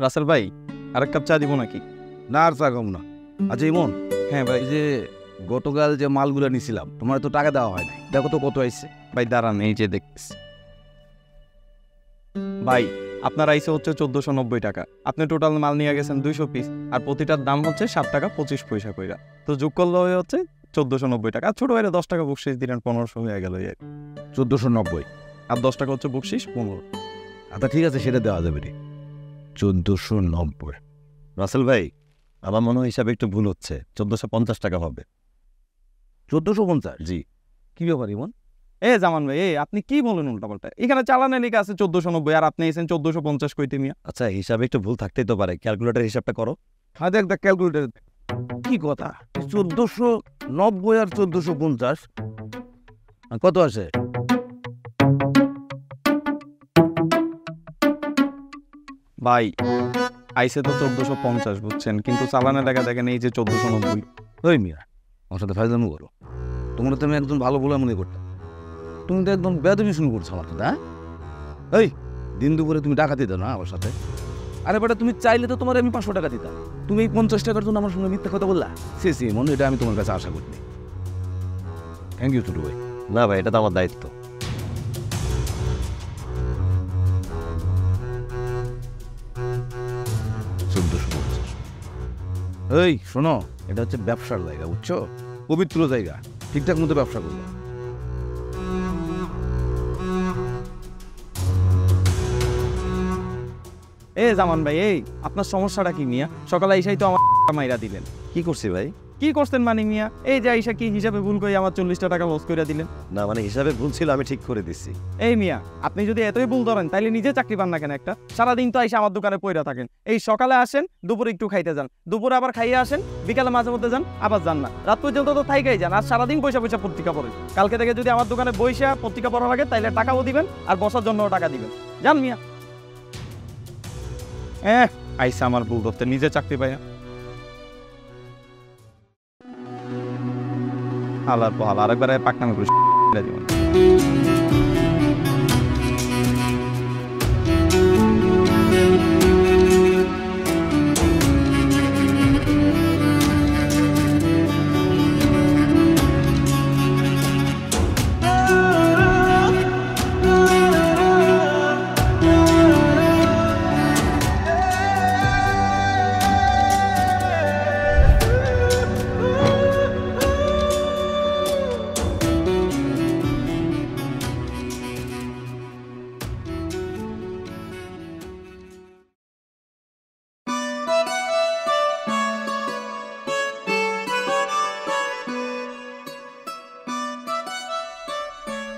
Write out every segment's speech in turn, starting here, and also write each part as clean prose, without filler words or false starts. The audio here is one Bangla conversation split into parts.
রাসেল ভাই আরেক কাপ চা দিব নাকি? না আর চা কম না। আচ্ছা ইমন, হ্যাঁ ভাই। এই যে গতকাল যে মালগুলো নিছিলাম তোমার তো টাকা দেওয়া হয় নাই, দেখো তো কত আইছে। ভাই দাঁড়ান, এই যে দেখতেছি ভাই, আপনার আইসে হচ্ছে 1490 টাকা। আপনি টোটাল মাল নিয়ে গেছেন 200 পিস, আর প্রতিটার দাম হচ্ছে 7 টাকা 25 পয়সা কইরা। তো যোগ করলে হচ্ছে 1490 টাকা। আর ছোট ভাইরা 10 টাকা বকশিস দিলেন, 1500 হয়ে গেল। 1490 আর 10 টাকা হচ্ছে বকশিস, 15। আচ্ছা ঠিক আছে, সেটা দেওয়া যাবে রে। 1490। রাসেল ভাই, আমার মনে হয় হিসাবে একটু ভুল হচ্ছে, 1450 টাকা হবে। 1450? জি। কি ব্যাপার ইমন? জামান ভাই, আপনি কি বলেন উল্টাপাল্টা? এখানে চালানে লেখা আছে 1490, আর আপনি এসেছেন 1450 কইতে মিয়া। আচ্ছা, হিসাবে একটু ভুল থাকতেই তো পারে, ক্যালকুলেটর হিসাবটা করো। হ্যাঁ দেখ ক্যালকুলেটার। কি কথা, 1490 আর 1450 কত আছে? ভাই আইসে তো 1450 বুঝছেন, কিন্তু চালানে লেখা দেখেন এই যে 1490। ওই মিয়া, আমার সাথে ফাইজলামি করো। তোমরা তো আমি একদম ভালো বলে মনে করতাম, তুমি তো একদম বেদবি শুরু করছো আমার সাথে। হ্যাঁ এই দিন দুপুরে তুমি টাকা দিতে না আমার সাথে? আরে বেটা, তুমি চাইলে তো তোমার আমি 500 টাকা দিতাম, তুমি এই 50 টাকার জন্য আমার সঙ্গে মিথ্যা কথা বললা। সে মনে, এটা আমি তোমার কাছে আশা করিনি। থ্যাংক ইউ ছোটু ভাই। না ভাই, এটা তো আমার দায়িত্ব। এই শোনো, এটা হচ্ছে ব্যবসার জায়গা, বুঝছো? পবিত্র জায়গা, ঠিকঠাক মতো ব্যবসা করবো। জামান ভাই, আপনার সমস্যাটা কি মিয়া? সকালে আইসাই তো আমার মাইরা দিলেন। কি করছি ভাই? কি করছেন মানে মিয়া? এই যে আইসা কি হিসাবে ভুল করে আমার 40 টাকা লস করে দিলেন। না মানে হিসাবে ভুল ছিল, আমি ঠিক করে দিচ্ছি। এই মিয়া, আপনি যদি এতই ভুল ধরেন তাইলে নিজে চাকরি পান না কেন একটা? সারাদিন তো আইসা আমার দোকানে পয়রা থাকেন। এই সকালে আসেন, দুপুরে একটু খাইতে যান, দুপুরে আবার খাইয়ে আসেন, বিকালে মাঝে মধ্যে যান, আবার যান না, রাত পর্যন্ত তো থাইকাই যান। আর সারাদিন পয়সা পয়সা পত্রিকা পড়েন। কালকে থেকে যদি আমার দোকানে বইসা পত্রিকা পড়া লাগে তাইলে টাকাও দিবেন, আর বসার জন্যও টাকা দিবেন। যান মিয়া। আইসা আমার ভুল ধরতে, নিজে চাকরি পাইয়া। আলার বহাল আরেকবার পাকনামে করে দিবেন।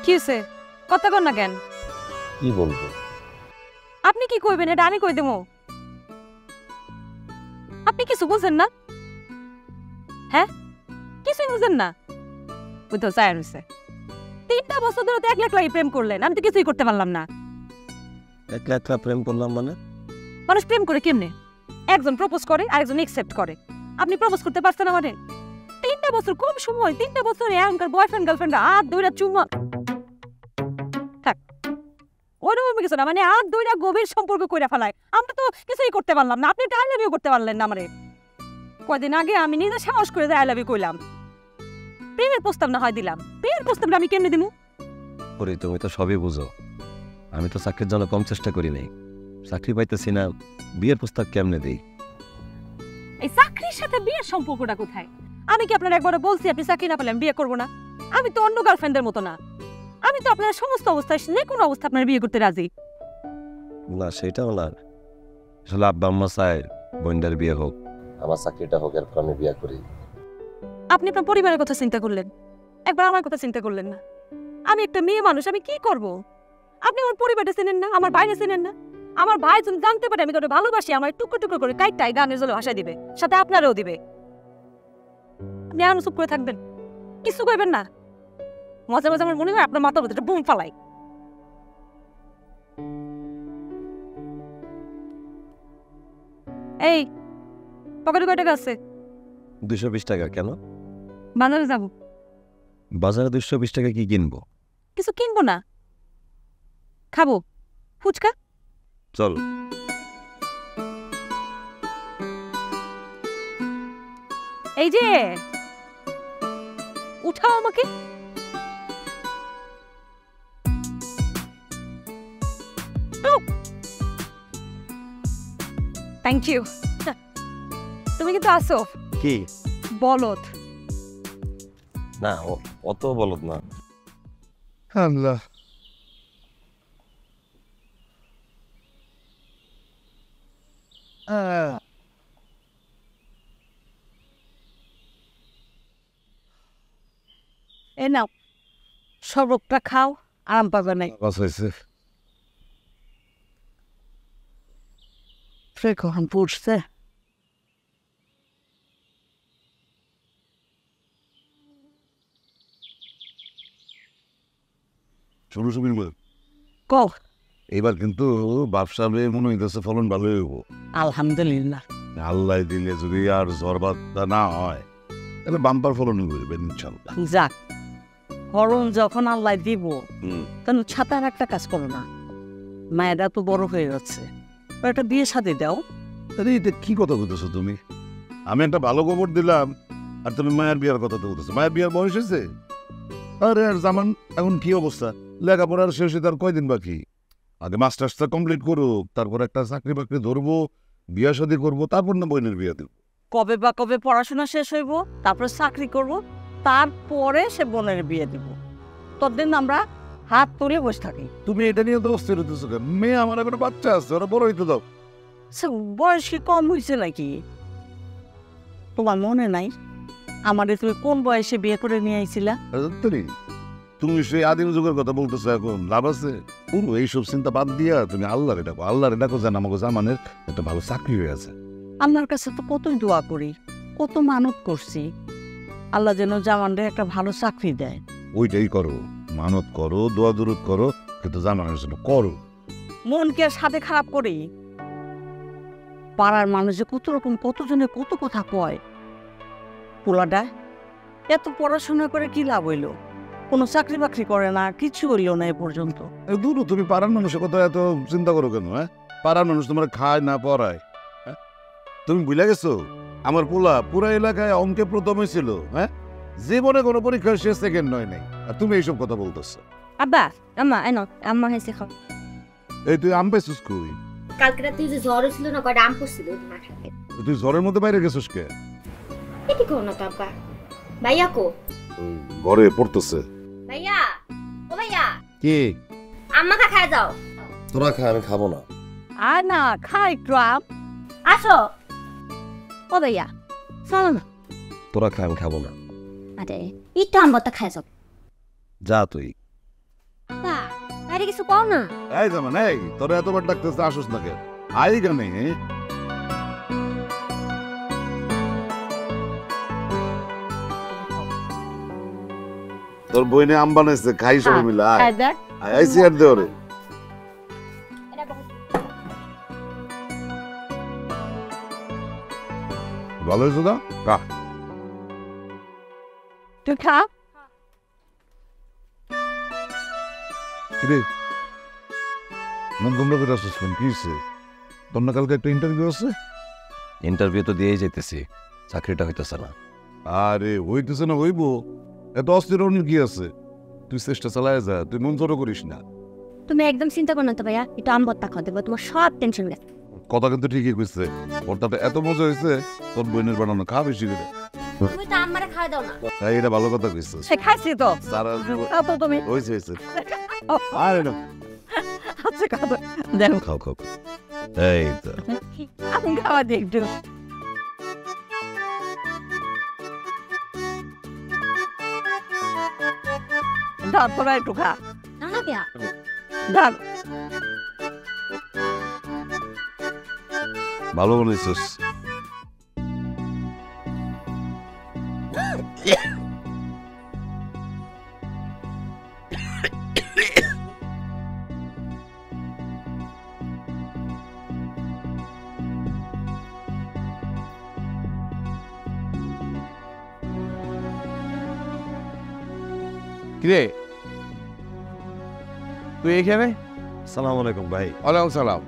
কি হয়েছে? কথা কর না কেন? কি বলবো? আপনি কি কইবেন এটা আমি কই দেবো? আপনি কিছু বুঝেন না? হ্যাঁ, কিছুই বুঝেন না? ওই তো চায় রয়েছে 3টা বছর ধরে তো একলা একলাই প্রেম করলেন, আমি তো কিছুই করতে পারলাম না। একলা একলা প্রেম করলাম মানে? মানুষ প্রেম করে কেমনে? একজন প্রপোজ করে আরেকজন একসেপ্ট করে। আপনি প্রপোজ করতে পারছেন আমারে? 3টা বছর কম সময়, 3টা বছর এখনকার বয়ফ্রেন্ড গার্লফ্রেন্ড হাত ধইরা চুমা থাক ওরকম কিছু না, মানে হাত ধইরা গভীর সম্পর্ক কইরা ফেলায়। আমরা তো কিছুই করতে পারলাম না, আপনি আই লাভ ইউ করতে পারলেন না আমারে। কয়দিন আগে আমি নিজে সাহস করে আই লাভ ইউ কইলাম, প্রেমের প্রস্তাব না হয় দিলাম। প্রেমের প্রস্তাবটা আমি কেমনে দিমু? করি, তুমি তো সবই বুঝো। আমি তো চাকরির জন্য কম চেষ্টা করি নাই, চাকরি পাইতেছি না, বিয়ের প্রস্তাব কেমনে দেই? এই চাকরির সাথে বিয়ের সম্পর্কটা কোথায়? আমি কি আপনার একবার বলছি আপনি চাকরি না পেলে আমি বিয়ে করবো না? আমি তো অন্য গার্লফ্রেন্ডের মতো না, আমি তো আপনার সমস্ত অবস্থায় যে কোনো অবস্থা আপনার বিয়ে করতে রাজি। না সেটাও না, আসলে আব্বা আম্মা চায় বোনটার বিয়ে হোক, আমার চাকরিটা হোক, এরপর আমি বিয়ে করি। আপনি আপনার পরিবারের কথা চিন্তা করলেন, একবার আমার কথা চিন্তা করলেন না? আমি একটা মেয়ে মানুষ, আমি কি করব? আপনি আমার পরিবারটা চেনেন না, আমার ভাইরা চেনেন না। আমার ভাই যদি জানতে পারে আমি তোকে ভালোবাসি, আমার টুকরো টুকরো করে কাইটাই গানের জলে ভাষায় দিবে, সাথে আপনারও দিবে। আপনি এখন চুপ করে থাকবেন, কিছু কইবেন না? মাঝে মাঝে আমার মনে হয় আপনার মাথার মধ্যে বুম ফালাই। এই পকেটে কয় টাকা আছে? 220 টাকা। কেন? বাজারে যাবো। বাজারে 220 টাকা কি কিনবো? কিছু কিনবো না, খাবো ফুচকা। চল। এই যে উঠাও আমাকে। Thank you. তুমি কিন্তু আসো। কি বলদ। না অত বলত না। আল্লাহ এ নাও শরবতটা খাও, আরাম পাবে নাই। বাস হয়েছে। কখন পড়ছে? ছোট সুবির কও। এবার কিন্তু ব্যবসা মনে হইতেছে ফলন ভালো হইব। আলহামদুলিল্লাহ। আল্লাহ দিলে যদি আর ঝড় বাদটা না হয় তাহলে বাম্পার ফলন করবেন ইনশাল্লাহ। যাক, হরণ যখন আল্লাহ দিব তখন ছাতার একটা কাজ করো না, মায়েরা তো বড় হয়ে যাচ্ছে, একটা বিয়ে শাদী দাও। আরে এটা কি কথা বলতেছো তুমি? আমি একটা ভালো খবর দিলাম আর তুমি মায়ের বিয়ার কথা তো বলতেছো। মায়ের বিয়ার বয়স হয়েছে? আরে আর জামান এখন কি অবস্থা, লেখাপড়ার শেষে তার কয়দিন বাকি। আগে মাস্টার্সটা কমপ্লিট করুক, তারপর একটা চাকরি বাকরি ধরবো, বিয়া শাদী করবো, তারপর না বোনের বিয়া দেবো। কবে বা কবে পড়াশোনা শেষ হইব, তারপরে চাকরি করব, তারপরে সে বোনের বিয়ে দিব। ততদিন আমরা হাত তুলে বসে থাকি। তুমি এটা নিয়ে তো অস্থির হতেছো কেন? মেয়ে আমার এখন বাচ্চা আছে, ওরা বড় হইতে দাও। বয়স কি কম হয়েছে নাকি? তোমার মনে নাই আমাদের তুমি কোন বয়সে বিয়ে করে নিয়ে আইছিলা? তুমি সেই আদিম যুগের কথা বলতেছো, এখন লাভ আছে? পুরো এইসব চিন্তা বাদ দিয়া তুমি আল্লাহরে ডাকো, আল্লাহরে ডাকো যেন আমাকে জামানের একটা ভালো চাকরি হয়ে আছে। আল্লাহর কাছে তো কতই দোয়া করি, কত মানত করছি, আল্লাহ যেন জামানরে একটা ভালো চাকরি দেয়। ওইটাই করো, মানত করো, দোয়া দুরুদ করো, কিন্তু জামানের জন্য করো। মনকে আর সাথে খারাপ করি? পাড়ার মানুষ যে কত রকম, কতজনে কত কথা কয়। পোলাটা এত পড়াশোনা করে কি লাভ হইল? কোনো চাকরি বাকরি করে না, কিছু হইল না এ পর্যন্ত। দূর, তুমি পাড়ার মানুষের কথা এত চিন্তা করো কেন? হ্যাঁ, পাড়ার মানুষ তোমার খায় না পড়ায়? হ্যাঁ, তুমি ভুলে গেছো আমার পোলা পুরা এলাকায় অঙ্কে প্রথম হয়েছিল। হ্যাঁ, জীবনে কোনো পরীক্ষায় সে সেকেন্ড নয় নাই, আর তুমি এইসব কথা বলতেছো। আব্বা আম্মা এনো আম্মা হেসে খাও। এই তুই আম পাইছিস কই? কালকে রাতে যে জ্বর ছিল না, কয়টা আম পড়ছিল মাথায়। তুই ঝড়ের মধ্যে বাইরে গেছিস কে? এটি কো না তো আব্বা। ভাইয়া কো? ঘরে পড়তেছে। ভাইয়া, ও ভাইয়া, কি আম্মা খায় যাও। তোরা খা, আমি খাবো না। আর না, খা একটু আম। আসো। ও ভাইয়া চলো না। তোরা খা, আমি খাবো না। আরে একটু আম্মাটা খায় যাও। যা তুই। আব্বা বাইরে কিছু কও না। এই জামান, এই তোরা এতবার ডাকতেছে, আসুস না কেন? আই গানে তোর বইনে আম বানাইছে, খাই সবাই মিলে। আইসি আর দে ওরে। ভালো হয়েছে না? খা। তুই খা। কিরে মন গুমরা করে আসছিস কেন? কি হয়েছে? তোর না কালকে একটা ইন্টারভিউ আছে? ইন্টারভিউ তো দিয়েই যাইতেছি, চাকরিটা হইতেছে না। আরে হইতেছে না, হইব। এত অস্থির হওয়ার কি আছে? তুই চেষ্টা চালায় যা, তুই মন জড়ো করিস না। তুমি একদম চিন্তা করো না তো ভাইয়া, একটু আম ভর্তা খাও, দেবো তোমার সব টেনশন গেছে। কথা কিন্তু ঠিকই কইছে, ভর্তাটা এত মজা হয়েছে, তোর বোনের বানানো, খা বেশি করে। তুমি তো আম্মারে খাওয়া দাও না। তাই এটা ভালো কথা কইছিস। সে খাইছি তো। সারা খাও তো তুমি। হয়েছে হয়েছে। আরে না, আচ্ছা খাও তো। দেখো খাও খাও। এই তো আমি খাওয়া দিই একটু। ধর তোরা একটু খা। না না ভাইয়া, ধর। ভালো বানাইছিস। কিরে তুই এইখানে? সালাম আলাইকুম ভাই। ওয়ালাইকুম সালাম।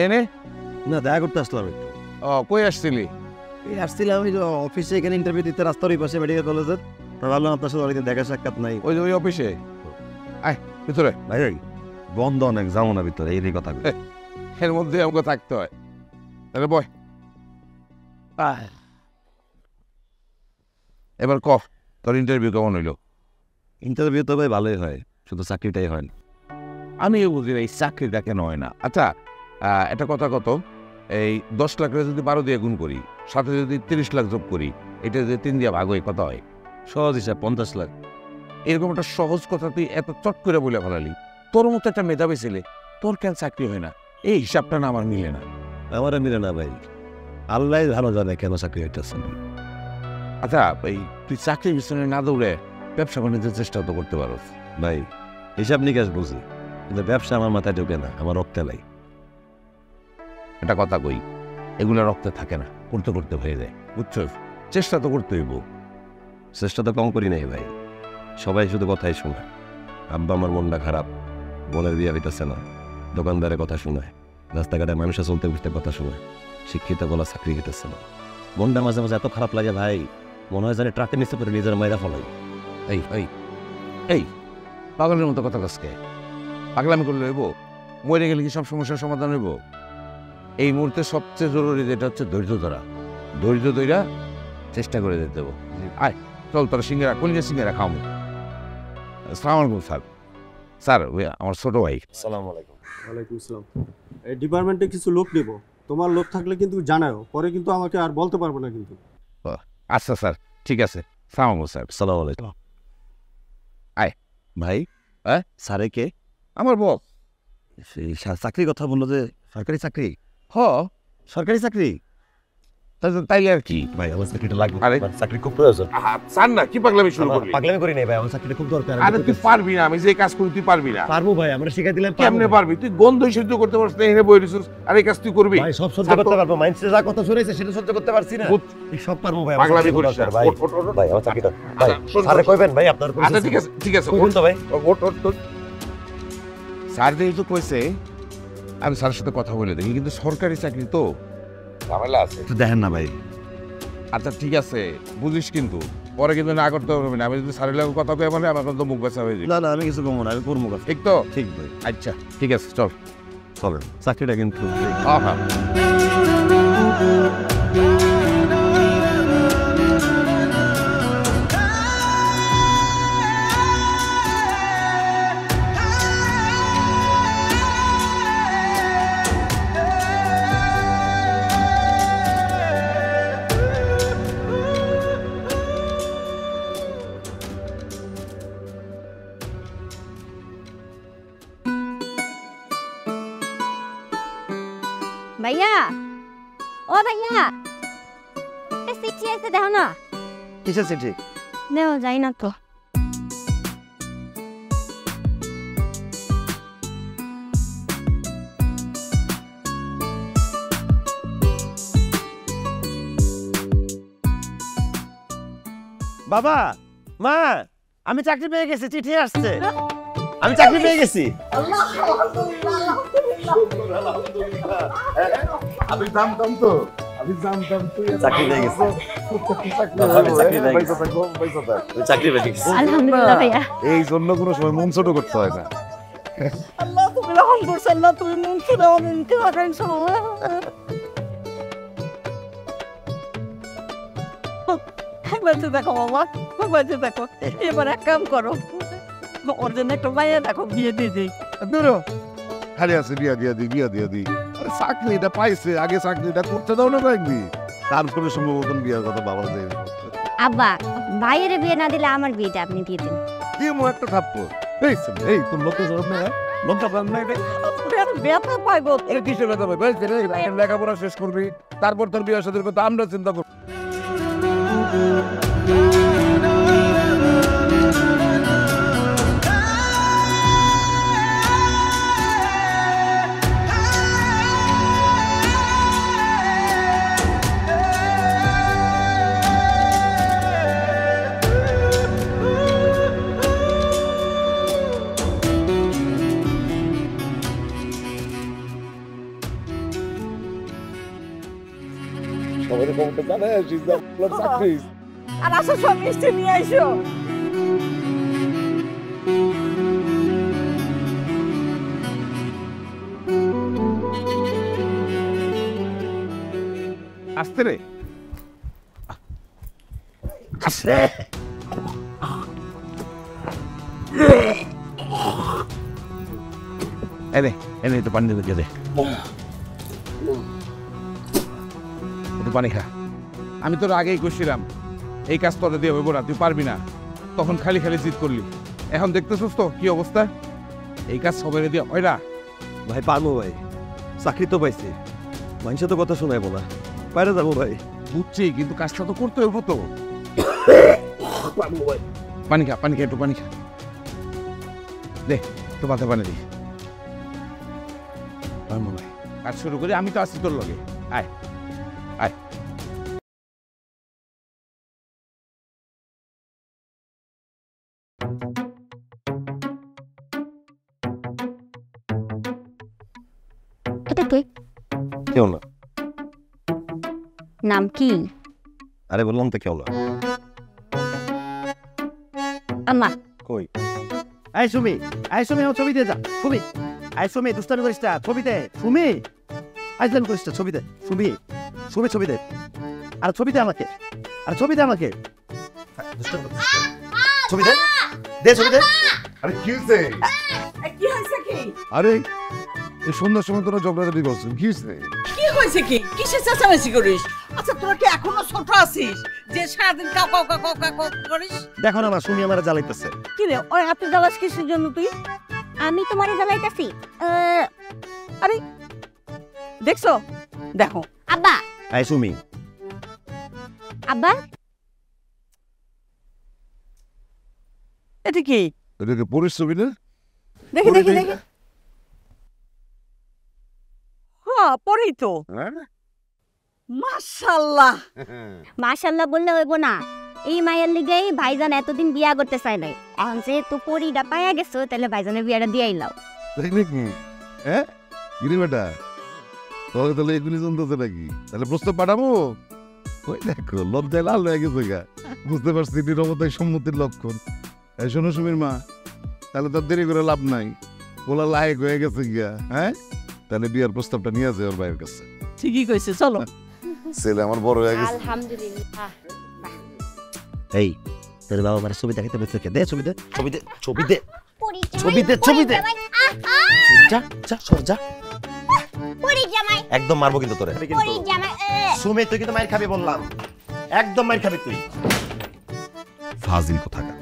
এনে না, দেখা করতে আসলাম একটু। কই আসছিলি? এই আসছিলাম ওই যে অফিসে এখানে ইন্টারভিউ দিতে রাস্তার ওই পাশে মেডিকেল কলেজের, ভাবলাম আপনার সাথে অনেকদিন দেখা সাক্ষাৎ নাই। ওই যে ওই অফিসে আয় ভিতরে। ভাই বন্ধ অনেক, যাবো না ভিতরে, এই কথা। এর মধ্যে আমাকে থাকতে হয়। তাহলে বয়, এবার ক তোর ইন্টারভিউ কেমন হইলো? ইন্টারভিউ তো ভাই ভালোই হয়, শুধু চাকরিটাই হয় না। আমি বুঝি না এই চাকরিটা কেন হয় না। আচ্ছা এটা কথা কত, এই 10 লাখের যদি 12 দিয়ে গুণ করি, সাথে যদি 30 লাখ যোগ করি, এটা যদি 3 দিয়ে ভাগ হয় কত হয়? সহজ হিসাব 50 লাখ। এরকম একটা সহজ কথা তুই এত চট করে বলে ফেলালি। তোর মতো একটা মেধাবী ছেলে, তোর কেন চাকরি হয় না? এই হিসাবটা না আমার মিলে না। আমারও মিলে না ভাই, আল্লাহ ভালো জানে কেন চাকরি হইতেছে না। আচ্ছা এই তুই চাকরির পিছনে না দৌড়ে ব্যবসা বাণিজ্যের চেষ্টা তো করতে পারো। ভাই হিসাব নিকাশ বুঝি, কিন্তু ব্যবসা আমার মাথায় ঢোকে না, আমার রক্তে নাই। এটা কথা কই, এগুলো রক্তে থাকে না, করতে করতে হয়ে যায়, বুঝছো? চেষ্টা তো করতে হইব। চেষ্টা তো কম করি নাই ভাই, সবাই শুধু কথাই শোনায়। আব্বা আমার মনটা খারাপ, বোনের বিয়ে হইতেছে না, দোকানদারের কথা শোনায়, রাস্তাঘাটে মানুষের চলতে বুঝতে কথা শোনায়, শিক্ষিত বলা চাকরি হইতেছে না। মনটা মাঝে মাঝে এত খারাপ লাগে ভাই, মনে হয় জানি ট্রাকের নিচে পড়ে নিজের মায়েরা ফলাই। এই এই এই পাগলের মতো কথা কাজকে পাগলামি করলে হইব? মরে গেলে কি সব সমস্যার সমাধান হইব? এই মুহূর্তে সবচেয়ে জরুরি যেটা হচ্ছে ধৈর্য ধরা। ধৈর্য ধরা চেষ্টা করে যেতে দেবো। আয় চল, তোরা সিঙ্গারা, কলিজা সিঙ্গারা খাওয়াবো। আসসালামু আলাইকুম স্যার। স্যার ওই আমার ছোট ভাই। আসসালামু আলাইকুম। ওয়ালাইকুম আসসালাম। এই ডিপার্টমেন্টে কিছু লোক নেব, তোমার লোক থাকলে কিন্তু জানাও, পরে কিন্তু আমাকে আর বলতে পারবো না কিন্তু। আচ্ছা স্যার, ঠিক আছে। আসসালামু আলাইকুম স্যার। আসসালামু আলাইকুম। আয় ভাই হ্যাঁ স্যারে কে? আমার বস। সেই চাকরির কথা বললো যে, সরকারি চাকরি? হ সরকারি চাকরি? তাইলে আর কি ভাই আমার চাকরিটা লাগবে, আরে আমার চাকরি খুব প্রয়োজন। স্যার না কি পাগলামি শুরু করবি? পাগলামি করি নাই ভাই, আমার চাকরিটা খুব দরকার। আরে তুই পারবি না, আমি যে কাজ করি তুই পারবি না। পারবো ভাই, আমরা শিখাই দিলে কেমনে পারবি? তুই গন্ধ সহ্য করতে পারছিস না, এখানে বই রিসোর্স, আর এই কাজ তুই করবি? ভাই সব সহ্য করতে পারবো, মাইন্ডসে যা কথা শুনেছে সেটা সহ্য করতে পারছি না। এই সব পারবো ভাই, আমার পাগলামি চাকরি করিস না। দরকার ভাই। ওঠ, ওঠ, ওঠ, ওঠ। ভাই আমার চাকরিটা ভাই শোন, স্যারে শোন। কইবেন ভাই, আপনার আচ্ছা ঠিক আছে, ঠিক আছে, কইবেন তো ভাই। ওঠ, ওঠ, ওঠ। স্যার যেহেতু কইছে আমি স্যারের সাথে কথা বলে দেখি, কিন্তু সরকারি চাকরি তো ঝামেলা আছে। একটু দেখেন না ভাই। আচ্ছা ঠিক আছে, বুঝিস কিন্তু পরে কিন্তু না করতে পারবি না। আমি যদি স্যারের লাগে কথা কই মানে আমার তো মুখ বেচা হয়ে যাবে। না না আমি কিছু কমো না, আমি করবো কাজ। ঠিক তো? ঠিক ভাই, আচ্ছা ঠিক আছে, চল। চলেন। চাকরিটা কিন্তু হ্যাঁ হ্যাঁ। ভাইয়া, ও ভাইয়া, চিঠি আছে দেখো না। কিসের চিঠি? নেও যাই না তো। বাবা, মা, আমি চাকরি পেয়ে গেছি, চিঠি আসছে। আমি চাকরি পেয়ে গেছি। আমি জানতাম তো, আমি জানতাম তুই চাকরি পেয়ে গেছি। চাকরি পেয়ে গেছি। আলহামদুলিল্লাহ ভাইয়া। এই জন্য কোনো সময় মন ছোট করতে হয় না। আল্লাহ তুমি রহম করছেন না, তুমি মন শুনে অনেক আকাঙ্ক্ষা। বাচ্চা দেখো বাবা, বাচ্চা দেখো। এবার এক কাম করো, ওর জন্য একটা মাইয়া দেখো, বিয়ে দিয়ে দিই। ধরো খালি আছে বিয়া দিয়া দি, বিয়া দিয়া দি। আরে চাকরিটা পাইছে, আগে চাকরিটা করতে দাও না কয়েকদিন, তারপরে সম্ভবত বিয়ার কথা বাবা দেয়। আব্বা, ভাইয়ের বিয়ে না দিলে আমার বিয়েটা আপনি দিয়ে দিন। কি মো একটা থাপ্পড়। এই তোর লোকে জবাব নেই, লোকটা পান না রে। ব্যথা পাইব। আরে কিসের কথা ভাই? বলছে রে লেখাপড়া শেষ করবি, তারপর তোর বিয়ে সাথে কথা আমরা চিন্তা করব। সবাই খবরটা জানাই আসিস চাকরি আর আসার সব মিষ্টি নিয়ে আইসো। আসতে রে আসে এনে এনে একটু পানি দেবে দে একটু পানি খা আমি তোর আগেই কইছিলাম এই কাজ তোরা দিয়ে হইব না, তুই পারবি না। তখন খালি খালি জিদ করলি, এখন দেখতেছিস তো কি অবস্থা। এই কাজ সবাই দিয়ে হয় না। ভাই পারবো ভাই, চাকরি তো পাইছি, মানুষে তো কথা শোনাইবো না, বাইরে যাবো ভাই। বুঝছি, কিন্তু কাজটা তো করতে হইব তো। পানি খা, পানি খা, একটু পানি খা দে, একটু মাথায় পানি দি। কাজ শুরু করি, আমি তো আছি তোর লগে। আয় আয়। এটা কে? কেউ না। নাম কি? আরে বললাম তো কেউ না। আম্মা। কই? আই সুমি, আই সুমি, আমার ছবি দিয়ে যা। সুমি, আই সুমি, দুষ্টামি করিস না, ছবি দে। সুমি, আইসলামি করিস না, ছবি দে। সুমি, সুমি ছবি দে। আর ছবি দে আমাকে, আর ছবি দে আমাকে। ছবি দে, দে ছবি দে। আরে কি হয়েছে? কি হয়েছে কি? আরে এই সন্ধ্যার সময় তোরা ঝগড়াঝাটি করছিস, কি হয়েছে? কি হয়েছে কি? কিসের চেঁচামেচি করিস? আচ্ছা তোরা কি এখনো ছোট আছিস যে সারাদিন cow cow cow cow cow করিস? দেখো না মা, সুমি আমার জ্বালাইতেছে। কি রে, ওর হাতে জ্বালাস কিসের জন্য তুই? আমি তোমারে জ্বালাইতাছি। আরে দেখছো, দেখো আব্বা, আই সুমি, আব্বা, এটা কি? এটাকে পরিশ্রমী না? দেখি দেখি দেখি। হ্যাঁ, পরেই তো। মাশাআল্লাহ। মাশাআল্লাহ বললে হইব না। এই মায়ের লিগেই ভাইজান এতদিন বিয়া করতে চাই নাই। এখন যেহেতু পরিটা পাইয়া গেছো, তাহলে ভাইজানের বিয়াটা দিয়াই লাও। তাই নাকি? হ্যাঁ গিরি বেটা, তোকে তাহলে এগুলি শুনতেছে নাকি? তাহলে প্রস্তাব পাঠাবো। ওই দেখো লজ্জায় লাল হয়ে গেছে গা, বুঝতে পারছি নিরবতাই সম্মতির লক্ষণ। এই শোনো সুমির মা, তাহলে তার দেরি করে লাভ নাই, বলা লায়ক হয়ে গেছে গিয়া। হ্যাঁ তাহলে বিয়ার প্রস্তাবটা নিয়ে আসে ওর ভাইয়ের কাছে। ঠিকই কইছে, চলো। ছেলে আমার বড় হয়ে গেছে। আলহামদুলিল্লাহ। এই তোর বাবা আমার ছবি দেখাইতে বলছে, দে ছবি দে, ছবি দে, ছবি দে, পরি ছবি দে, ছবি দে। যা যা সর যা, পরি জামাই, একদম মারবো কিন্তু তোরে। পরি জামাই। সুমি তুই কিন্তু মাইর খাবি বললাম, একদম মাইর খাবি তুই। ফাজিল কোথাকার।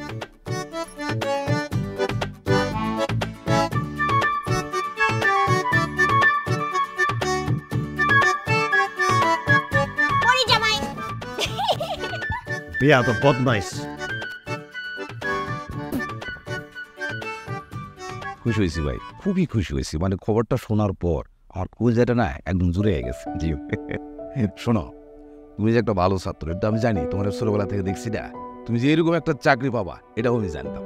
পরি জামাই। বিয়া তো বদমাইশ। খুশি হয়েছি ভাই, খুবই খুশি হয়েছি। মানে খবরটা শোনার পর আমার কলিজাটা না একদম জুড়ে গেছে। জি শোনো, তুমি যে একটা ভালো ছাত্র এটা আমি জানি, তোমার ছোটবেলা থেকে দেখছি না। তুমি যে এরকম একটা চাকরি পাবা এটাও আমি জানতাম।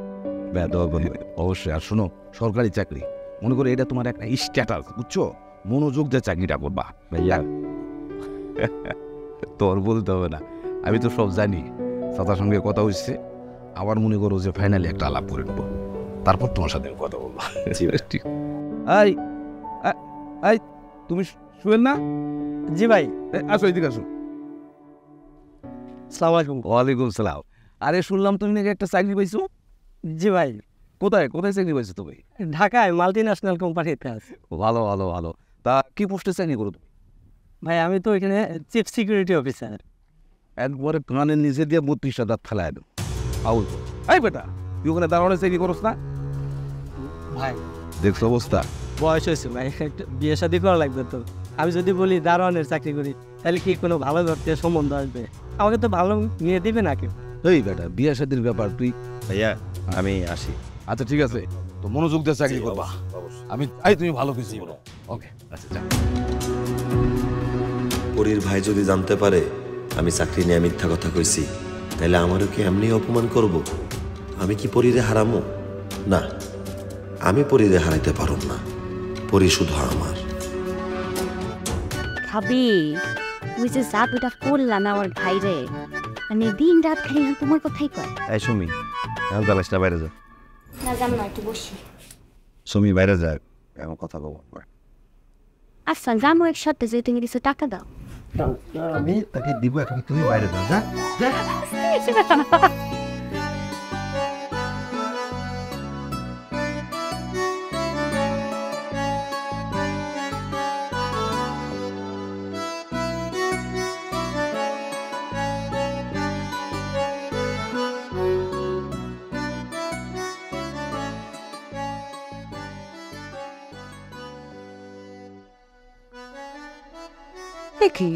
অবশ্যই। আর শোনো, সরকারি চাকরি মনে করো এটা তোমার একটা স্ট্যাটাস, বুঝছো? মনোযোগ দিয়ে চাকরিটা করবা ভাইয়া। তোর বলতে হবে না, আমি তো সব জানি। চাচার সঙ্গে কথা হচ্ছে, আবার মনে করো যে ফাইনালি একটা আলাপ করে নেবো, তারপর তোমার সাথে কথা বলবো। এই এই তুমি শুয়েন না? জি ভাই। আসো এদিকে আসো। আসসালামু আলাইকুম। ওয়ালাইকুম সালাম। আরে শুনলাম তুমি নাকি একটা চাকরি পাইছো? জি ভাই, কোথায় কোথায় চাকরি পাইছো তুমি? ঢাকায় মাল্টিন্যাশনাল কোম্পানিতে আছে। ভালো ভালো ভালো। তা কি পোস্টে চাকরি করো তুমি? ভাই আমি তো এখানে চিফ সিকিউরিটি অফিসার। একবারে কানের নিচে দিয়ে 32টা দাঁত ফেলায় দেবো। আউল এই বেটা, তুই ওখানে দাঁড়ানো চাকরি করস না? ভাই দেখছো অবস্থা? বয়স হয়েছে ভাই, একটু বিয়ে শাদী করা লাগবে তো। আমি যদি বলি দারোয়ানের চাকরি করি, তাহলে কি কোনো ভালো ঘরতে সম্বন্ধ আসবে? আমাকে তো ভালো নিয়ে দিবে না কেউ। এই বেটা, বিয়ে শাদীর ব্যাপার তুই। ভাইয়া আমি আসি। আচ্ছা ঠিক আছে, তো মনোযোগ দিয়ে চাকরি করবা। আমি তুমি ভালো কিছু বলো। ওকে আচ্ছা যা। পরীর ভাই যদি জানতে পারে আমি চাকরি নিয়ে মিথ্যা কথা কইছি, তাহলে আমারও কি এমনি অপমান করব? আমি কি পরীরে হারামো? না, আমি পরীরে হারাইতে পারব না। পরী শুধু আমার। খাবি? তুই যে জাদুটা করলা না আমার ভাইরে, মানে দিন রাত খালি তোমার কথাই কয়। এই সুমি এখন যাবাস না, বাইরে যা। না যাম না, একটু বসি। সুমি বাইরে যা, এমন কথা বলবো। আচ্ছা যাবো একসাথে, যে তুমি কিছু টাকা দাও। আমি তাকে দিব, এখন তুমি বাইরে যাও, যা যা। দেখি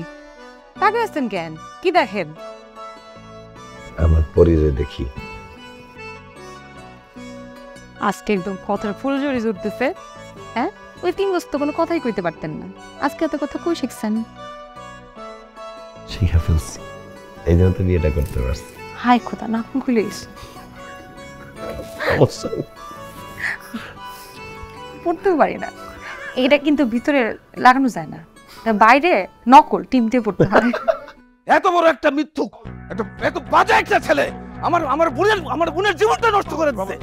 তাকে আসছেন কেন? কি দেখেন? আমার পরিরে দেখি। আজকে একদম কথার ফুল জড়ি জুড়তেছে। হ্যাঁ, ওই 3 বছর তো কোনো কথাই কইতে পারতেন না, আজকে এত কথা কই শিখছেন? শিখা ফেলছি, এই জন্য তো বিয়েটা করতে পারছি। হাই খোদা, না খুলিস পড়তেও পারি না। এটা কিন্তু ভিতরে লাগানো যায় না, বাইরে নকল টিম দিয়ে পড়তে হয়। এত বড় একটা মিথ্যুক, এত বাজে একটা ছেলে আমার বোনের জীবনটা নষ্ট করে দিচ্ছে।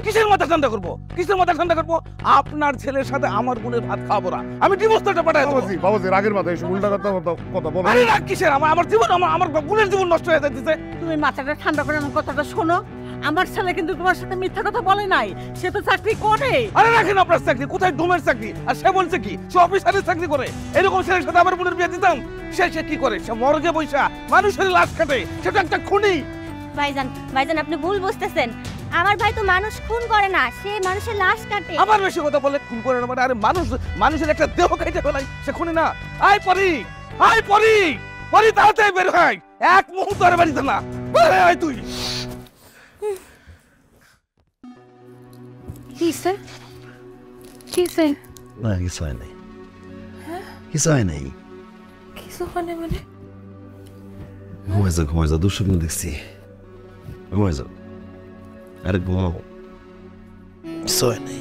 কিসের মাথা ঠান্ডা করবো? কিসের মাথা ঠান্ডা করবো? আপনার ছেলের সাথে আমার বোনের ভাত খাবো না, আমি ডিভোর্সটা পাঠাই দেবো। বাবাজি রাগের মাথায় এসে উল্টা কথা বলো। আরে রাগ কিসের? আমার জীবন, আমার বোনের জীবন নষ্ট হয়ে যাচ্ছে। তুমি মাথাটা ঠান্ডা করে আমার কথাটা শোনো। আমার ছেলে কিন্তু তোমার সাথে মিথ্যা কথা বলে নাই, সে তো চাকরি করে। আরে রাখেন আপনার চাকরি, কোথায় ডোমের চাকরি? আর সে বলছে কি সে অফিসারের চাকরি করে? এরকম ছেলের সাথে আমার বোনের বিয়ে দিতাম? সে কি করে? সে মর্গে বৈশা মানুষের লাশ কাটে, সেটা একটা খুনি। ভাইজান ভাইজান আপনি ভুল বুঝতেছেন, আমার ভাই তো মানুষ খুন করে না, সে মানুষের লাশ কাটে। আবার বেশি কথা বলে খুন করে না মানে? আরে মানুষের একটা দেহ কেটে ফেলাই, সে খুনি না? আয় পরি, আয় পরি, পরি তাড়াতাড়ি বের হয়, এক মুহূর্ত আর বাড়িতে না। আয় তুই। কিসে কিসে? না কিছু হয় নাই, কিছু হয় নাই। কিছু হয় না মানে? ঘুমাই যাও, দুঃস্বপ্ন দেখছি। ঘুমাই যাও, আরে ঘুমাও, কিছু হয় নাই।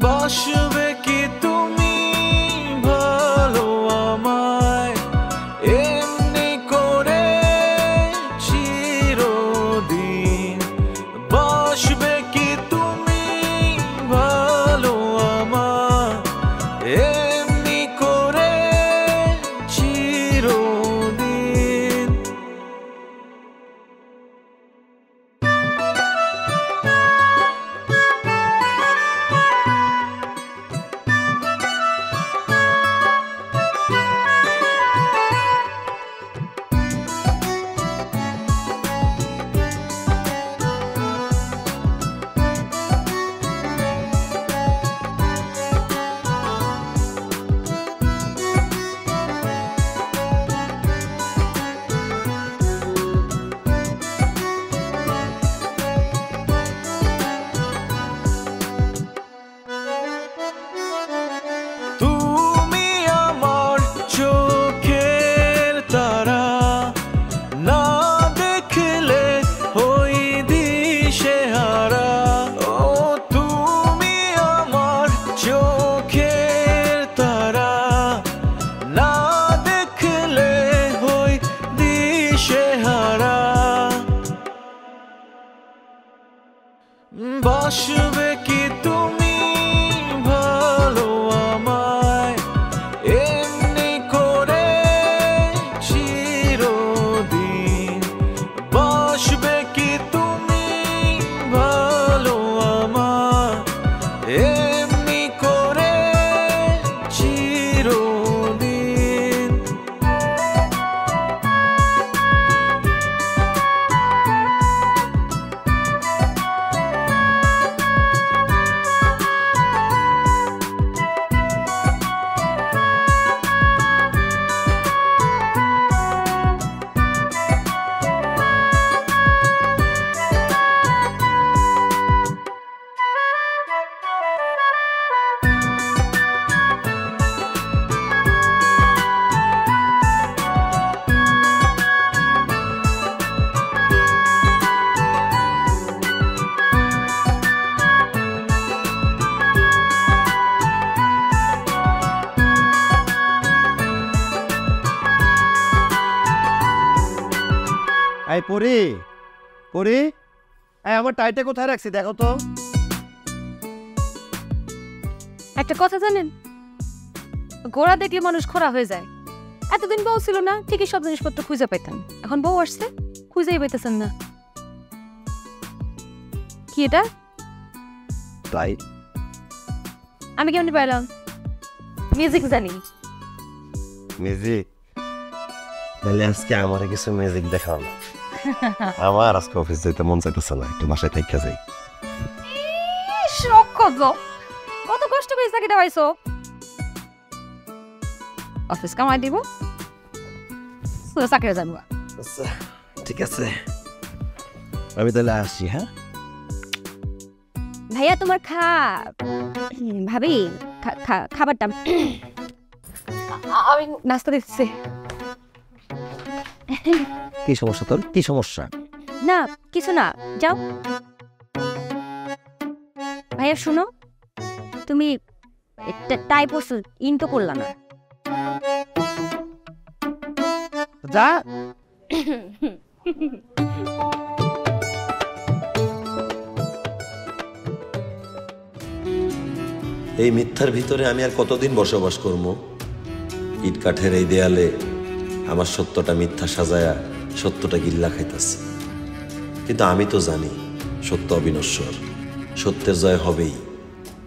বাসবে কি তুমি ভালো আমায় এমনি করে চিরদিন? বাসবে কি তুমি ভালো আমায় এমনি করে চিরদিন? এই পরি পরি, এই আমার টাইটা কোথায় রাখছি দেখো তো। একটা কথা জানেন, গোড়া দেখলে মানুষ খোরা হয়ে যায়। এতদিন বউ ছিল না, ঠিকই সব জিনিসপত্র খুঁজে পাইতেন, এখন বউ আসছে খুঁজেই পাইতেছেন না। কি এটা? তাই আমি কেমনি পাইলাম? মিউজিক জানি। ম্যাজিক? তাহলে আজকে আমার কিছু ম্যাজিক দেখাও না। আমার আজকে অফিস যেতে মন চাইতেছে না, একটু বাসায় থেকে যাই। কত কষ্ট করে চাকরিটা পাইছো। অফিস কামাই দিব, চাকরি জানবো। আচ্ছা ঠিক আছে, আমি তাহলে আসছি। হ্যাঁ ভাইয়া তোমার ভাবি খাবারটা। আমি নাস্তা দিচ্ছি। কি সমস্যা তোর? কি সমস্যা? না কিছু না, যাও। ভাইয়া শুনো, তুমি টাই পরশু ইন তো করলা না। যা এই মিথ্যার ভিতরে আমি আর কতদিন বসবাস করবো? ইট কাঠের এই দেয়ালে আমার সত্যটা মিথ্যা সাজায়া সত্যটা গিল্লা খাইতেছে। কিন্তু আমি তো জানি সত্য অবিনশ্বর, সত্যের জয় হবেই।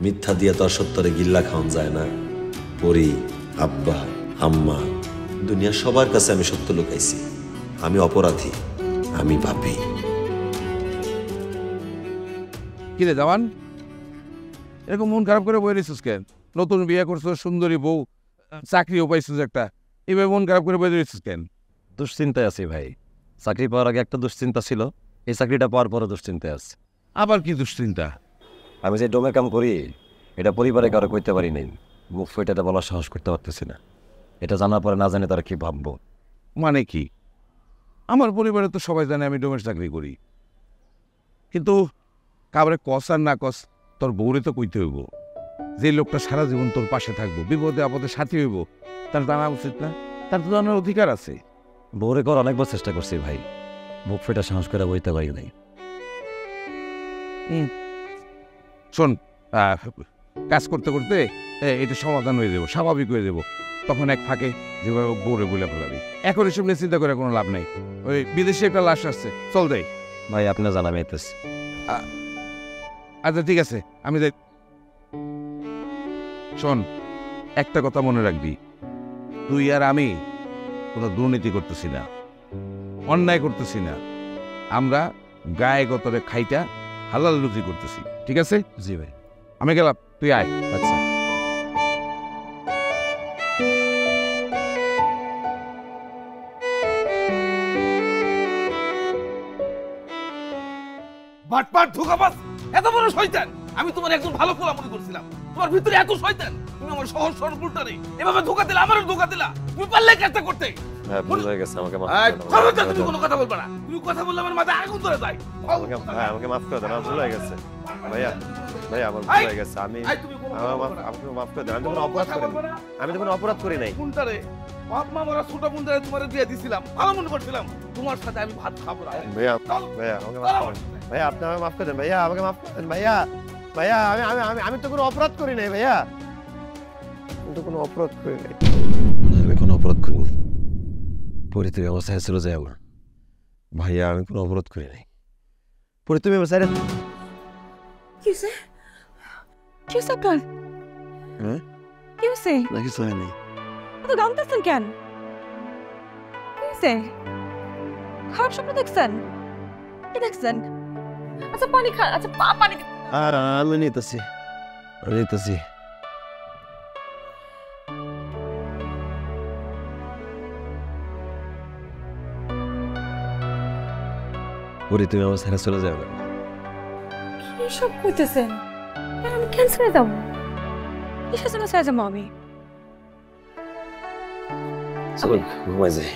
মিথ্যা দিয়ে তো আর সত্যরে গিল্লা খাওয়ান যায় না। পরি, আব্বা, আম্মা, দুনিয়ার সবার কাছে আমি সত্য লুকাইছি। আমি অপরাধী, আমি পাপী। কি রে জামান, এরকম মন খারাপ করে বই রেছিস কেন? নতুন বিয়ে করছো, সুন্দরী বউ, চাকরিও পাইছিস একটা, এভাবে মন খারাপ করে বই রেছিস কেন? দুশ্চিন্তায় আছি ভাই। চাকরি পাওয়ার আগে একটা দুশ্চিন্তা ছিল, এই চাকরিটা পাওয়ার পরে দুশ্চিন্তায় আছে। আবার কি দুশ্চিন্তা? আমি যে ডোমে কাম করি এটা পরিবারে কারো কইতে পারি নাই, মুখ ফুটে বলার সাহস করতে পারতেছি না। এটা জানার পরে না জানে তারা কি ভাববো। মানে কি? আমার পরিবারে তো সবাই জানে আমি ডোমের চাকরি করি, কিন্তু কাবরে কস আর না কস তোর বউরে তো কইতে হইব। যে লোকটা সারা জীবন তোর পাশে থাকবো, বিপদে আপদে সাথী হইব, তার জানা উচিত না? তার তো জানার অধিকার আছে। বউরে কর অনেকবার চেষ্টা করছি ভাই, মুখ ফেটা সাহস করে বইতে পারি নাই। শোন, কাজ করতে করতে এটা সমাধান হয়ে যাবো, স্বাভাবিক হয়ে যাবো। তখন এক ফাঁকে যেভাবে বউরে বলে ফেলাবি। এখন এসব নিয়ে চিন্তা করে কোনো লাভ নেই। ওই বিদেশে একটা লাশ আসছে, চল দেই। ভাই আপনি জানা মেতেছি। আচ্ছা ঠিক আছে, আমি যাই। শোন, একটা কথা মনে রাখবি, তুই আর আমি কোনো দুর্নীতি করতেছি না, অন্যায় করতেছি না। আমরা গায়ে গতরে খাইটা হালাল রুজি করতেছি, ঠিক আছে? জি ভাই। আমি গেলাম, তুই আয়। আচ্ছা। বাটপাট ধোঁকাবাজ, এত বড় শয়তান! আমি তোমার একজন ভালো পোলা মনে করছিলাম, তোমার ভিতরে এত শয়তান! তুমি আমার সহজ সরল উল্টারে এভাবে ধোঁকা দিলা, আমারও ধোঁকা দিলা। তুমি পারলে কাজটা করতে। হ্যাঁ ভুল হয়ে গেছে, আমাকে মাফ এই, করে দাও। খবরদার তুমি কোনো কথা বলবা না। তুমি কথা বললে আমার মাথায় আগুন ধরে যায়। আমাকে মাফ করে দেন, আমার ভুল হয়ে গেছে ভাইয়া। ভাইয়া আমার ভুল হয়ে গেছে, আমাকে মাফ করে দেন। আমি তো কোনো অপরাধ করিনি, আমি তো কোনো অপরাধ করি নাই। কোনটারে বাপ মা মরা ছোট মুন্ডারে তোমার দিয়ে দিছিলাম, ভালো মনে করছিলাম। তোমার সাথে আমি ভাত খাবো না। ভাইয়া ভাইয়া আমাকে মাফ করেন ভাইয়া, আপনি আমাকে মাফ করে দেন ভাইয়া, আমাকে মাফ করে দেন ভাইয়া। ভাইয়া আমি আমি আমি আমি তো কোনো অপরাধ করি নাই ভাইয়া, আমি তো কোনো অপরাধ করি নাই। আমি কোনো অপরাধ করি নাই, পরিস্থিতি অবস্থায় চলে যায় আমার। ভাইয়া আমি কোনো অপরাধ করি নাই, পরিস্থিতি অবস্থায়। কিসে কিসে আপনার? হ্যাঁ কি হয়েছে? না কিছু হয় নাই। এত গামতেছেন কেন? কি হয়েছে? খারাপ স্বপ্ন দেখছেন? কি দেখছেন? আচ্ছা পানি খান, আচ্ছা পানি। আর আমি নিতেছি, নিতেছি। পরি তুমি আমার ছেড়ে চলে যাবে। কি সব কইতেছেন? আমি কেন ছেড়ে যাবো? কিসের জন্য ছেড়ে যাবো আমি? চলো ঘুমাই যাই।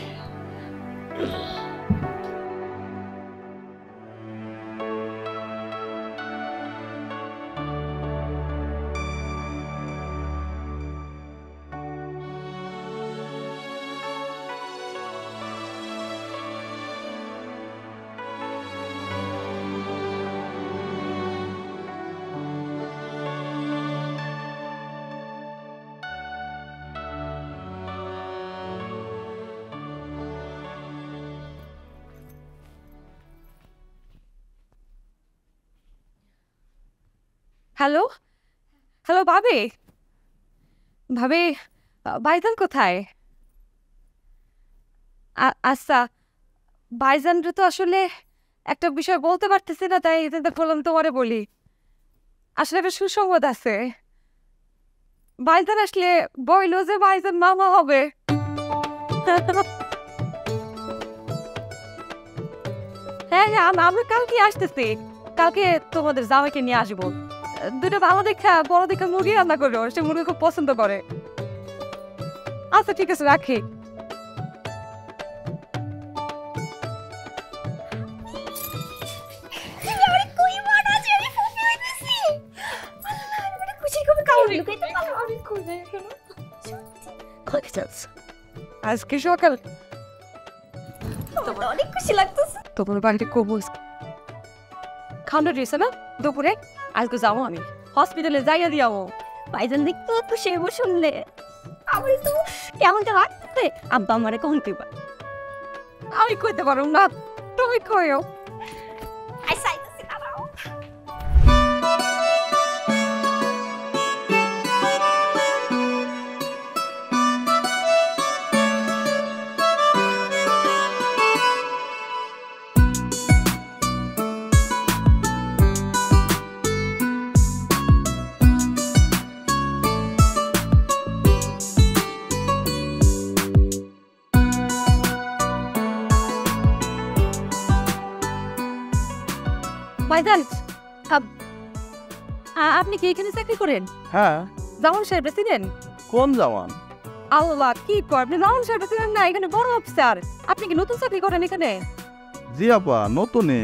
হ্যালো হ্যালো ভাবি ভাবি ভাইজান কোথায়? আচ্ছা ভাইজানরে তো আসলে একটা বিষয় বলতে পারতেছি না, তাই চিন্তা করলাম তোমারে বলি। আসলে একটা সুসংবাদ আছে, ভাইজান আসলে বইল যে ভাইজান মামা হবে। হ্যাঁ হ্যাঁ আমরা কালকে আসতেছি, কালকে তোমাদের জামাইকে নিয়ে আসবো। দুটো ভালো দেখা বড় দেখা মুরগি রান্না করো, সে মুরগি খুব পছন্দ করে। আচ্ছা ঠিক আছে রাখি। আজকে সকাল অনেক খুশি লাগতেছে। তোমার বাড়িতে কবু খাওয়ানো দিয়েছে না দুপুরে? আজকে যাবো আমি হসপিটালে যাইয়া দিয়াবো। ভাইজান দেখতো খুশি হইব শুনলে। আমার তো কেমনটা লাগতেছে। আব্বা আমারে কোন দিবা? আমি কইতে পারো না, তুমি কইও। আইসাইতেছি দাঁড়াও। ভাইজান আপনি কি এখানে চাকরি করেন? হ্যাঁ। জামান সাহেব চিনেন? কোন জামান? আল্লাহ কি কর, আপনি জামান সাহেব চিনেন না? এখানে বড় অফিসার। আপনি কি নতুন চাকরি করেন এখানে? জি আপা নতুনই,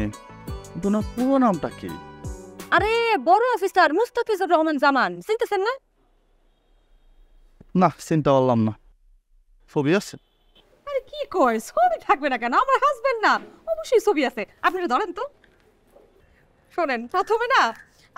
কিন্তু না পুরো নামটা কি? আরে বড় অফিসার মুস্তাফিজুর রহমান জামান, চিনতেছেন না? না চিন্তা করলাম না। ছবি আছে? আরে কি কয়, ছবি থাকবে না কেন? আমার হাজবেন্ড না, অবশ্যই ছবি আছে। আপনারা ধরেন তো। শোনেন, প্রথমে না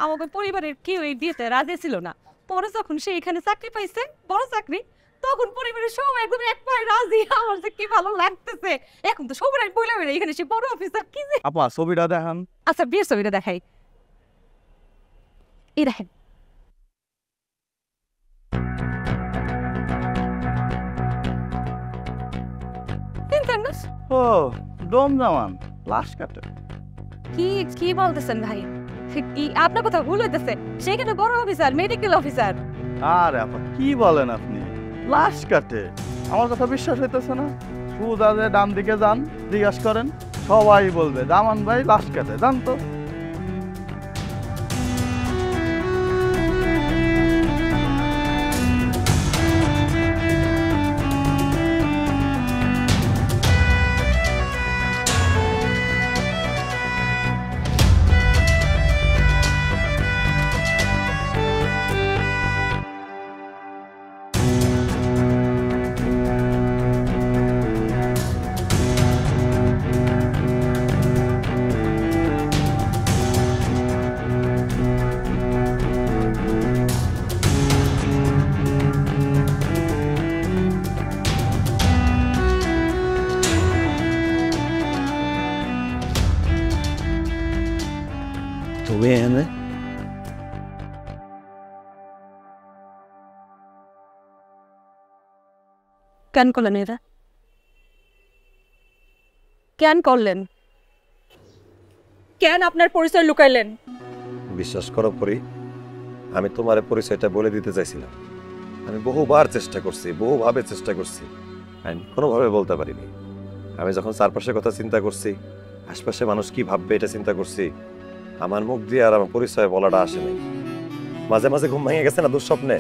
আমাদের পরিবারের কেউ এই বিয়েতে রাজি ছিল না। পরে যখন সে এখানে চাকরি পাইছে, বড় চাকরি, তখন পরিবারের সবাই একদম এক পায়ে রাজি। আমার যে কি ভালো লাগতেছে। এখন তো সবাই বলে বেড়ে এখানে সে বড় অফিসার। কি যে আপা ছবিটা দেখান। আচ্ছা বিয়ের ছবিটা দেখাই। এই দেখেন। ও ডোম জামান, লাশ কাটে। কি কি বলতেছেন ভাই? কি আপনার কথা ভুল হইতেছে। সেখানে বড় অফিসার, মেডিকেল অফিসার। আরে আপা কি বলেন আপনি? লাশ কাটে? আমার কথা বিশ্বাস হইতেছে না? সুদা যে ডান দিকে যান, জিজ্ঞাসা করেন, সবাই বলবে জামান ভাই লাশ কাটে। জান তো তুমি এনে কেন করলেন এরা? কেন করলেন? কেন আপনার পরিচয় লুকাইলেন? বিশ্বাস করো পরি, আমি তোমার পরিচয়টা বলে দিতে চাইছিলাম। আমি বহুবার চেষ্টা করছি, বহুভাবে চেষ্টা করছি, আমি কোনোভাবে বলতে পারিনি। আমি যখন চারপাশের কথা চিন্তা করছি, আশপাশে মানুষ কি ভাববে এটা চিন্তা করছি, আমার মুখ দিয়ে আর আমার পরিচয় বলাটা আসে নাই। মাঝে মাঝে ঘুম ভেঙে গেছে না দুঃস্বপ্নে,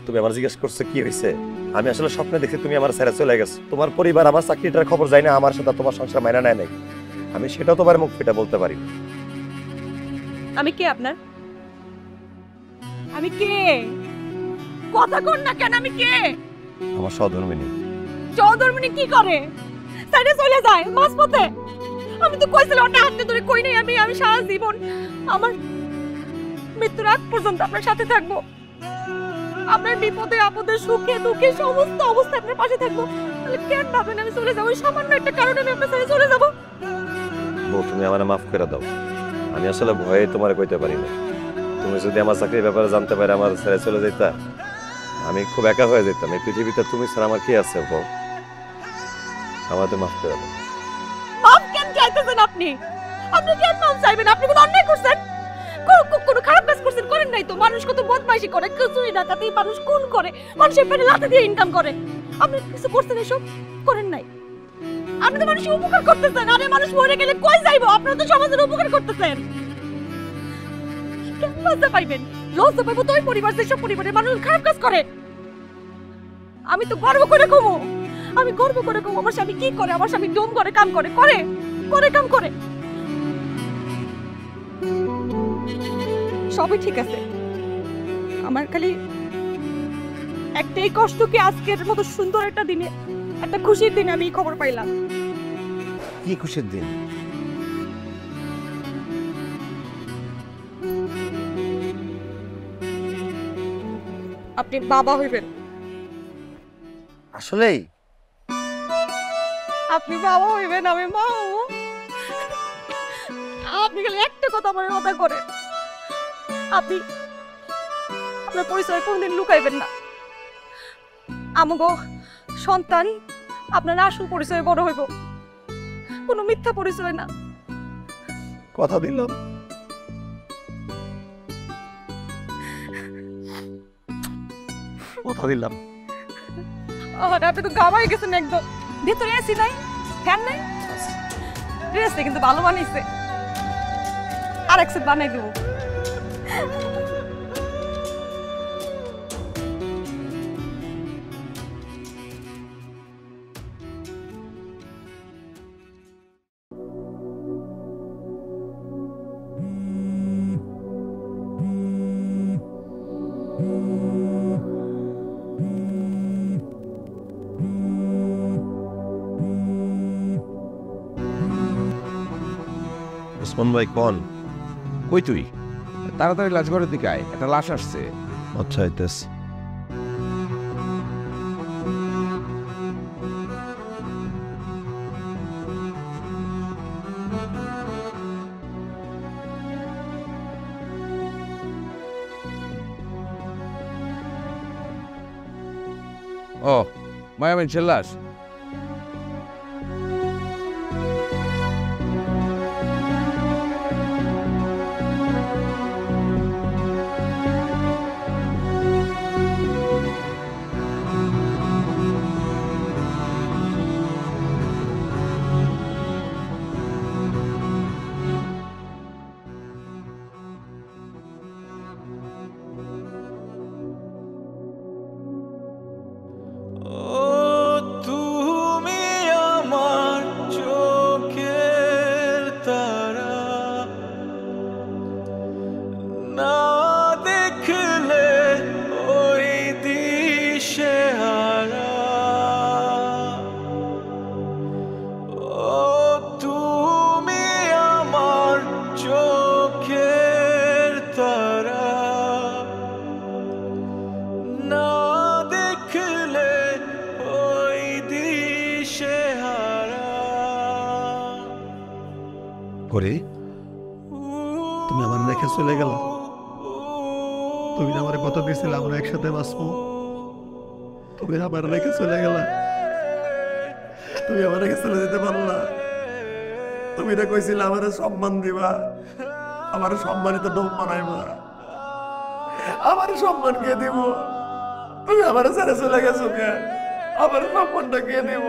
তুমি আমার জিজ্ঞেস করছো কি হয়েছে। আমি আসলে স্বপ্নে দেখি তুমি আমার ছেড়ে চলে গেছো। তোমার পরিবার আমার চাকরিটার খবর যায় না, আমার সাথে তোমার সংসার মাইনা নেয় নাই। আমি সেটাও তোমার মুখ ফিটা বলতে পারি। আমি কে আপনার? আমি কে? কথা কর না কেন? আমি কে? আমার সহধর্মিনী। সহধর্মিনী কি করে? সাইডে চলে যায় মাঝপথে। আমি তো কইছিলাম ওটা হাতে ধরে কই নাই। আমি সারা জীবন আমার মৃত্যুর আগ পর্যন্ত আপনার সাথে থাকবো। আপনার বিপদে আপদে সুখে দুঃখে সমস্ত অবস্থায় আপনার পাশে থাকবো। তাহলে কেন ভাবেন আমি চলে যাবো? সামান্য একটা কারণে আমি আপনার সাথে চলে যাবো? বউ তুমি আমার মাফ করে দাও, আমি আসলে ভয়ে তোমার কইতে পারি না। তুমি যদি আমার চাকরির ব্যাপারে জানতে পারে আমার ছেড়ে চলে যেতা, আমি খুব একা হয়ে যেতাম। এই পৃথিবীতে তুমি ছাড়া আমার কি আছে বল? আমাদের মাফ করে দাও। মাফ কেন চাইতেছেন আপনি? আপনি কেন মাফ চাইবেন? আপনি কোনো অন্যায় করছেন, কোনো খারাপ কাজ করছেন? করেন নাই তো। মানুষ কত বদমাইশি করে, কিছুই না তাতেই মানুষ খুন করে, মানুষের পেটে লাথি দিয়ে ইনকাম করে। আপনি কিছু করছেন এসব? করেন নাই। আপনি তো মানুষের উপকার করতেছেন। আরে মানুষ মরে গেলে কই যাইবো? আপনারা তো সমাজের উপকার করতেছেন। কেন লজ্জা পাইবেন? লজ্জা পাইবো তো ওই পরিবার, যেসব পরিবারের মানুষ খারাপ কাজ করে। আমি তো গর্ব করে কমো, আমি গর্ব করে কমো। আমার স্বামী কি করে? আমার স্বামী ডোম করে কাম করে, কাম করে। সবই ঠিক আছে, আমার খালি একটাই কষ্ট কি আজকের মতো সুন্দর একটা দিনে, একটা খুশির দিনে আমি খবর পাইলাম। কি খুশির দিন? আপনি বাবা হইবেন। আসলেই আপনি বাবা হইবেন, আমি মা হবো। আপনি খালি একটা কথা আমার কথা করেন, আপনি আপনার পরিচয় কোনদিন লুকাইবেন না। আমগো সন্তান আপনার আসল পরিচয় বড় হইব, কোনো মিথ্যা পরিচয় না। কথা দিলাম। কথা দিলাম। আপনি তো গামাই গেছেন একদম। ভিতরে এসি নাই, ফ্যান নাই, ড্রেসটা কিন্তু ভালো বানাইছে। আর এক সেট বানাই দেবো। ওসমান ভাই কোন? কই তুই? তাড়াতাড়ি লাশ ঘরের দিকে আয়, একটা লাশ আসছে। আচ্ছা আইতেস। ও মায়ামিন লাশ। করে তুমি আমার রেখে চলে গেল। তুমি না আমার কথা দিয়েছিলে আমরা একসাথে বাঁচবো, তুমি আমার রেখে চলে গেলা। তুমি আমার রেখে চলে যেতে পারো না। তুমি না কইছিলে আমার সম্মান দিবা, আমার সম্মানিত ডোম বানাইবা। আমার সম্মান কে দিব? তুমি আমার ছেড়ে চলে গেছো কে? আমার সম্মানটা কে দিব?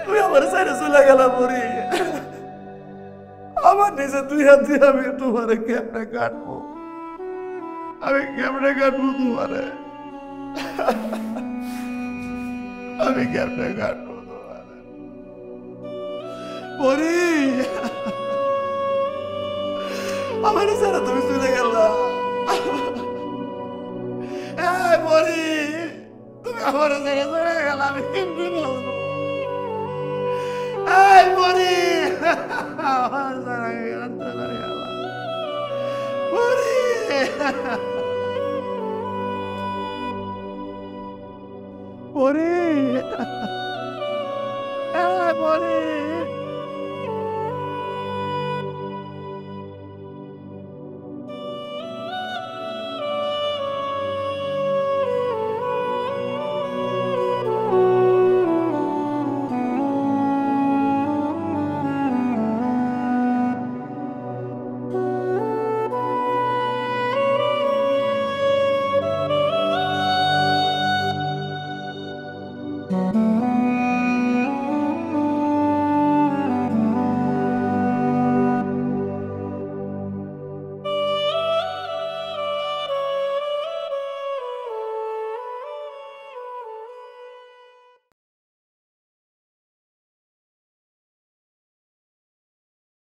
তুমি আমার ছেড়ে চলে গেলা পরি। আমার নিজে দুই হাত দিয়ে আমি তোমারে কেমনে কাটবো? আমি কেমনে কাটবো তোমারে? আমি কেমনে কাটবো তোমারে? পরি আমার ছেড়ে তুমি চলে গেলা। পরি তুমি আমার ছেড়ে চলে গেলা, আমি কেমনে বলবো? পরি আমার ছেড়ে গেলা, পরি